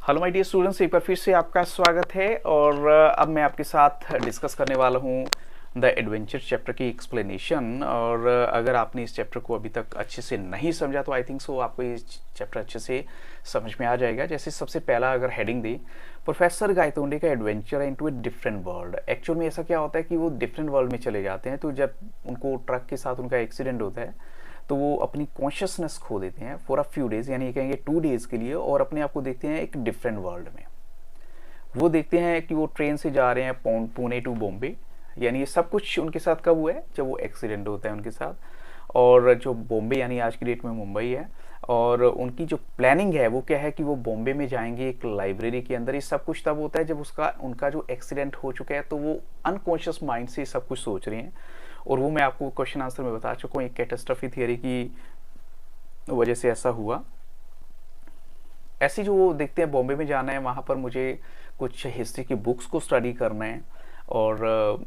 Hello my dear students, एक बार फिर से आपका स्वागत है। और अब मैं आपके साथ डिस्कस करने वाला हूँ द एडवेंचर चैप्टर की एक्सप्लेनेशन। और अगर आपने इस चैप्टर को अभी तक अच्छे से नहीं समझा तो आई थिंक सो आपको ये चैप्टर अच्छे से समझ में आ जाएगा। जैसे सबसे पहला अगर हेडिंग दी, प्रोफेसर गायतोंडे का adventure into a different world. Actual में ऐसा क्या होता है कि वो डिफरेंट वर्ल्ड में चले जाते हैं। तो जब उनको ट्रक के साथ उनका एक्सीडेंट होता है तो वो अपनी कॉन्शियसनेस खो देते हैं फॉर अ फ्यू डेज, यानी कहेंगे 2 डेज के लिए, और अपने आप को देखते हैं एक डिफरेंट वर्ल्ड में। वो देखते हैं कि वो ट्रेन से जा रहे हैं पुणे टू बॉम्बे। यानी ये सब कुछ उनके साथ कब हुआ है? जब वो एक्सीडेंट होता है उनके साथ। और जो बॉम्बे यानी आज की डेट में मुंबई है, और उनकी जो प्लानिंग है वो क्या है कि वो बॉम्बे में जाएंगे एक लाइब्रेरी के अंदर। ये सब कुछ तब होता है जब उनका जो एक्सीडेंट हो चुका है, तो वो अनकॉन्शियस माइंड से सब कुछ सोच रहे हैं। और वो मैं आपको क्वेश्चन आंसर में बता चुका हूँ, एक कैटास्ट्रॉफी थियरी की वजह से ऐसा हुआ। ऐसी जो वो देखते हैं बॉम्बे में जाना है, वहाँ पर मुझे कुछ हिस्ट्री की बुक्स को स्टडी करना है, और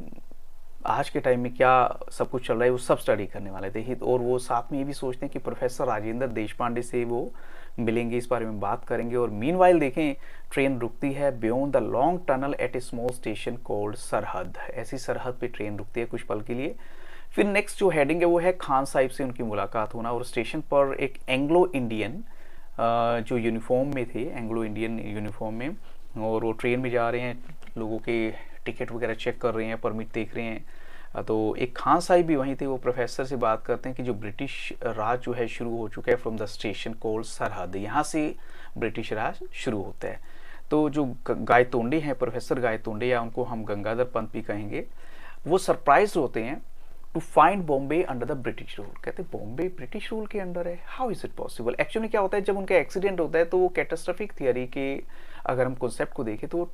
आज के टाइम में क्या सब कुछ चल रहा है वो सब स्टडी करने वाले थे। और वो साथ में ये भी सोचते हैं कि प्रोफेसर राजेंद्र देशपांडे से वो मिलेंगे, इस बारे में बात करेंगे। और मीनवाइल देखें, ट्रेन रुकती है beyond the long tunnel eight A small station called सरहद। ऐसी सरहद पे ट्रेन रुकती है कुछ पल के लिए। फिर नेक्स्ट जो हेडिंग है वो है खान साहिब से उनकी मुलाकात होना। और स्टेशन पर एक एंग्लो इंडियन जो यूनिफॉर्म में थे, एंग्लो इंडियन यूनिफॉर्म में, और वो ट्रेन में जा रहे हैं, लोगों के टिकट वगैरह चेक कर रहे हैं, परमिट देख रहे हैं। तो एक खान साहिब भी वहीं थे। वो प्रोफेसर से बात करते हैं कि जो ब्रिटिश राज जो है शुरू हो चुका है फ्रॉम द स्टेशन कॉल्ड सरहद। यहाँ से ब्रिटिश राज शुरू होता है। तो जो गायतोंडे हैं, प्रोफेसर गायतोंडे, या उनको हम गंगाधर पंत भी कहेंगे, वो सरप्राइज होते हैं to find Bombay under the British rule. कहते हैं बॉम्बे ब्रिटिश रूल के अंडर है, how is it possible. Actually क्या होता है, जब उनका एक्सीडेंट होता है तो वो कैटास्ट्रॉफिक थियरी के अगर हम कॉन्सेप्ट को देखें तो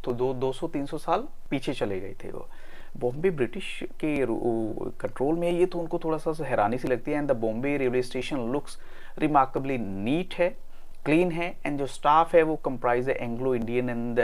200-300 साल पीछे चले गए थे। वो बॉम्बे ब्रिटिश के कंट्रोल में है, ये तो उनको थोड़ा सा हैरानी सी लगती है। And the Bombay railway station looks remarkably neat है, क्लीन है, एंड जो स्टाफ है वो कंप्राइज है एंग्लो इंडियन एंड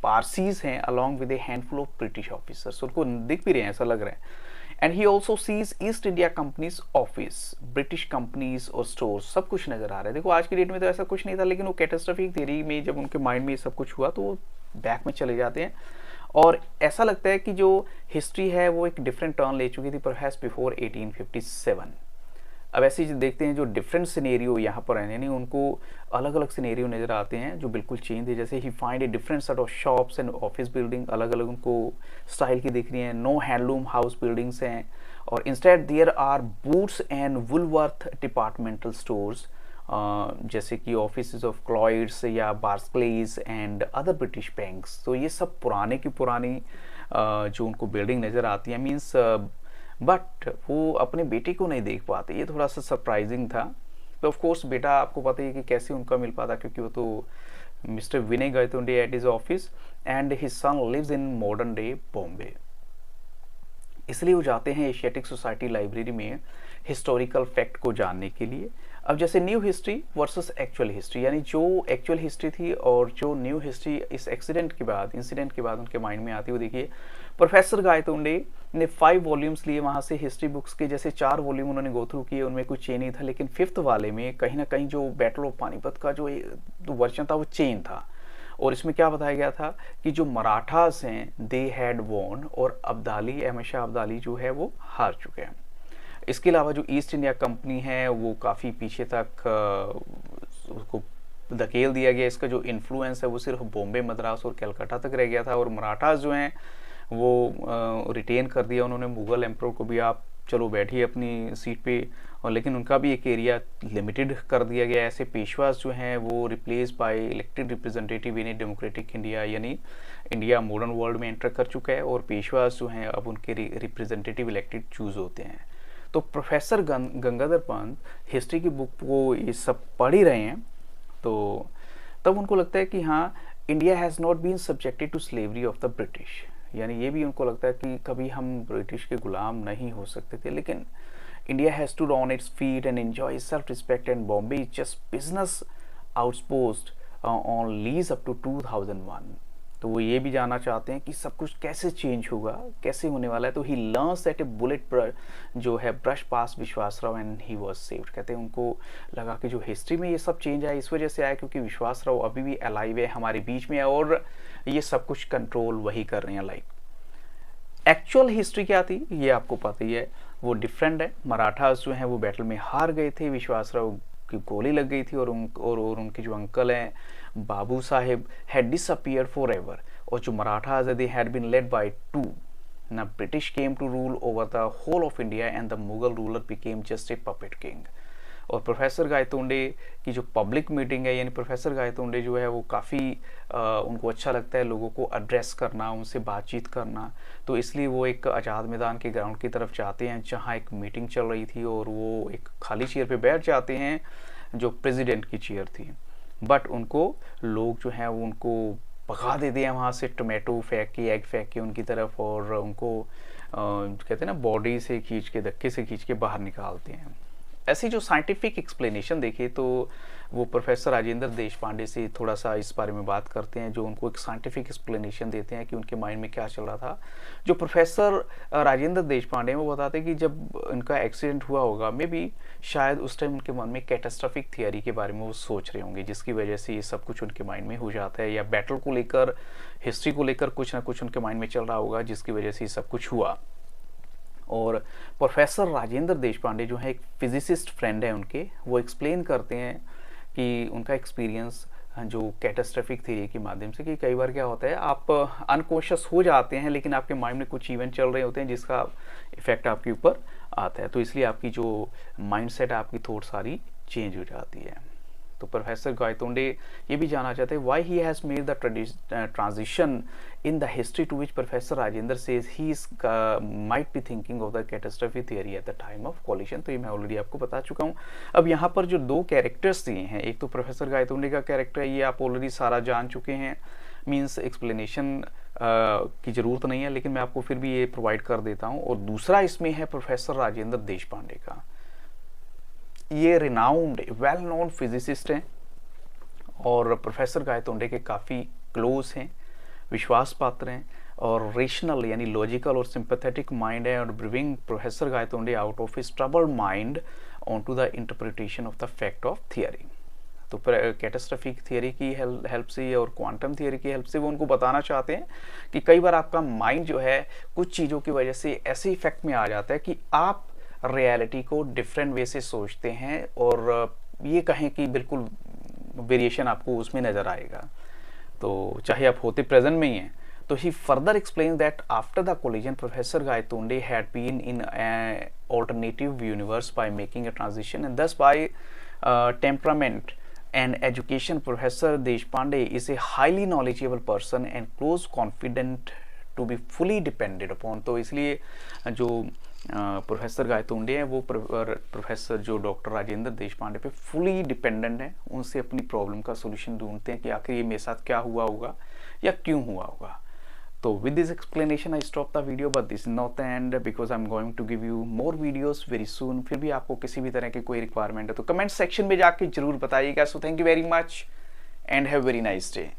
पारसीज हैं, along with a handful of British officers. उनको दिख भी रहे हैं, ऐसा लग रहा है। And he also sees East India company's office, British companies और स्टोर, सब कुछ नजर आ रहा है। देखो आज की डेट में तो ऐसा कुछ नहीं था, लेकिन वो कैटास्ट्रॉफिक थियरी में जब उनके माइंड में ये सब कुछ हुआ तो वो बैक में चले जाते हैं। और ऐसा लगता है कि जो हिस्ट्री है वो एक डिफरेंट टर्न ले चुकी थी परहैप्स बिफोर 1857। अब ऐसे देखते हैं जो डिफरेंट सिनेरियो यहाँ पर है, यानी उनको अलग अलग सिनेरियो नजर आते हैं जो बिल्कुल चेंज है। जैसे ही find a different set of shops and office building, अलग अलग उनको स्टाइल की दिख रही है। नो हैंडलूम हाउस बिल्डिंग्स हैं, और instead there are Boots and Woolworth departmental stores, जैसे कि ऑफिस ऑफ क्लॉइड्स या Barclays and other British banks. तो ये सब पुराने की पुरानी जो उनको बिल्डिंग नज़र आती है, मीन्स बट वो अपने बेटे को नहीं देख पाते। ये थोड़ा सा सरप्राइजिंग था। तो ऑफ कोर्स बेटा आपको पता है कि कैसे उनका मिल पाता, क्योंकि वो तो mister Vinay Gaitonde at his office and his son lives in modern day Bombay. इसलिए वो जाते हैं एशियाटिक सोसाइटी लाइब्रेरी में हिस्टोरिकल फैक्ट को जानने के लिए। अब जैसे new history versus actual history, यानी जो एक्चुअल हिस्ट्री थी और जो न्यू हिस्ट्री इस इंसिडेंट के बाद उनके माइंड में आती है। वो देखिए, प्रोफेसर गायतोंडे ने 5 वॉल्यूम्स लिए वहाँ से हिस्ट्री बुक्स के। जैसे 4 वॉल्यूम उन्होंने गो थ्रू किए, उनमें कुछ चेंज नहीं था, लेकिन 5th वाले में कहीं ना कहीं जो बैटल ऑफ पानीपत का जो वर्जन था वो चेंज था। और इसमें क्या बताया गया था कि जो मराठास हैं दे हैड वॉन, और अब्दाली, अहमद शाह अब्दाली जो है वो हार चुके हैं। इसके अलावा जो ईस्ट इंडिया कंपनी है वो काफ़ी पीछे तक उसको धकेल दिया गया। इसका जो इन्फ्लुएंस है वो सिर्फ बॉम्बे, मद्रास और कलकत्ता तक रह गया था। और मराठास जो हैं वो रिटेन कर दिया उन्होंने मुगल एम्परर को भी, आप चलो बैठिए अपनी सीट पे, और लेकिन उनका भी एक एरिया लिमिटेड कर दिया गया। ऐसे पेशवास जो हैं वो replace by elected representative in a democratic India, यानी इंडिया मॉडर्न वर्ल्ड में एंटर कर चुका है, और पेशवास जो हैं अब उनके रिप्रेजेंटेटिव इलेक्टेड चूज होते हैं। तो प्रोफेसर गंगाधर पंत हिस्ट्री की बुक को ये सब पढ़ ही रहे हैं, तो तब उनको लगता है कि हाँ, India has not been subjected to slavery of the British. यानी ये भी उनको लगता है कि कभी हम ब्रिटिश के गुलाम नहीं हो सकते थे, लेकिन India has to on its feet and enjoy self respect, and Bombay is just business outpost on lease up to 2001। तो वो ये भी जानना चाहते हैं कि सब कुछ कैसे चेंज होगा, कैसे होने वाला है। तो he learns that A bullet जो है brush pass Vishwasrao and he was saved. कहते हैं उनको लगा कि जो हिस्ट्री में ये सब चेंज आया इस वजह से आया क्योंकि विश्वासराव अभी भी अलाइव है, हमारे बीच में है और ये सब कुछ कंट्रोल वही कर रहे हैं। लाइक एक्चुअल हिस्ट्री क्या थी ये आपको पता ही है, वो डिफरेंट है। मराठास जो हैं वो बैटल में हार गए थे, विश्वासराव की गोली लग गई थी और उनके जो अंकल हैं Babu Saheb had disappeared forever. और जो Marathas they had been led by two. ना British came to rule over the whole of India and the Mughal ruler became just a puppet king. और प्रोफेसर गायतोंडे की जो पब्लिक मीटिंग है, यानी प्रोफेसर गायतोंडे जो है वो काफ़ी उनको अच्छा लगता है लोगों को एड्रेस करना, उनसे बातचीत करना। तो इसलिए वो एक आज़ाद मैदान के ग्राउंड की तरफ जाते हैं जहाँ एक मीटिंग चल रही थी और वो एक खाली चेयर पे बैठ जाते हैं जो प्रेसिडेंट की चेयर थी। बट उनको लोग जो हैं वो उनको भगा देते हैं वहाँ से, टोमेटो फेंक के, एग फेंक के उनकी तरफ, और उनको कहते हैं ना बॉडी से खींच के, धक्के से खींच के बाहर निकालते हैं। ऐसी जो साइंटिफिक एक्सप्लेनेशन देखिए तो वो प्रोफेसर राजेंद्र देशपांडे से थोड़ा सा इस बारे में बात करते हैं, जो उनको एक साइंटिफिक एक्सप्लेनेशन देते हैं कि उनके माइंड में क्या चल रहा था। जो प्रोफेसर राजेंद्र देशपांडे वो बताते हैं कि जब उनका एक्सीडेंट हुआ होगा मे बी शायद उस टाइम उनके मन में कैटास्ट्रोफिक थियरी के बारे में वो सोच रहे होंगे, जिसकी वजह से ये सब कुछ उनके माइंड में हो जाता है, या बैटल को लेकर, हिस्ट्री को लेकर कुछ ना कुछ उनके माइंड में चल रहा होगा जिसकी वजह से ये सब कुछ हुआ। और प्रोफेसर राजेंद्र देशपांडे जो है एक फिजिसिस्ट फ्रेंड है उनके, वो एक्सप्लेन करते हैं कि उनका एक्सपीरियंस जो कैटास्ट्रोफिक थ्योरी के माध्यम से, कि कई बार क्या होता है आप अनकॉन्शियस हो जाते हैं लेकिन आपके माइंड में कुछ इवेंट चल रहे होते हैं जिसका इफेक्ट आपके ऊपर आता है, तो इसलिए आपकी जो माइंडसेट, आपकी थॉट सारी चेंज हो जाती है। तो प्रोफेसर गायतोंडे ये भी जानना चाहते हैं why he has made the transition in the history to which professor Rajendra says he is might be thinking of the catastrophe theory at the time of collision. तो ये मैं ऑलरेडी आपको बता चुका हूँ। अब यहाँ पर जो दो कैरेक्टर्स दिए हैं, एक तो प्रोफेसर गायतोंडे का कैरेक्टर है, ये आप ऑलरेडी सारा जान चुके हैं, मीन्स एक्सप्लेनेशन की ज़रूरत नहीं है, लेकिन मैं आपको फिर भी ये प्रोवाइड कर देता हूँ। और दूसरा इसमें है प्रोफेसर राजेंद्र देशपांडे का। ये रिनाउंड वेल नोन फिजिसिस्ट हैं और प्रोफेसर गायतोंडे के काफ़ी क्लोज हैं, विश्वास पात्र हैं, और रेशनल यानी लॉजिकल और सिंपैथेटिक माइंड है, और bring professor Gaitonde out of his troubled mind on to the interpretation of the fact of theory. तो कैटास्ट्रोफिक थियरी की हेल्प से और क्वांटम थियरी की हेल्प से वो उनको बताना चाहते हैं कि कई बार आपका माइंड जो है कुछ चीज़ों की वजह से ऐसे इफेक्ट में आ जाता है कि आप रियलिटी को डिफरेंट वे से सोचते हैं, और ये कहें कि बिल्कुल वेरिएशन आपको उसमें नज़र आएगा, तो चाहे आप होते प्रेजेंट में ही हैं। तो ही further explain that after the collision professor Gaitonde had been in alternative universe by making a transition and thus by temperament and education Professor Deshpande is a highly knowledgeable person and close confident to be fully depended upon। तो इसलिए जो professor Gaitonde हैं वो professor जो doctor Rajendra Deshpande पे fully dependent है, उनसे अपनी प्रॉब्लम का सोल्यूशन ढूंढते हैं कि आखिर ये मेरे साथ क्या हुआ होगा या क्यों हुआ होगा। तो with this explanation I stop the video, but this is not the end because I'm going to give you more videos very soon। फिर भी आपको किसी भी तरह की कोई रिक्वायरमेंट है तो कमेंट सेक्शन में जाके जरूर बताइएगा। So thank you very much and have very nice day.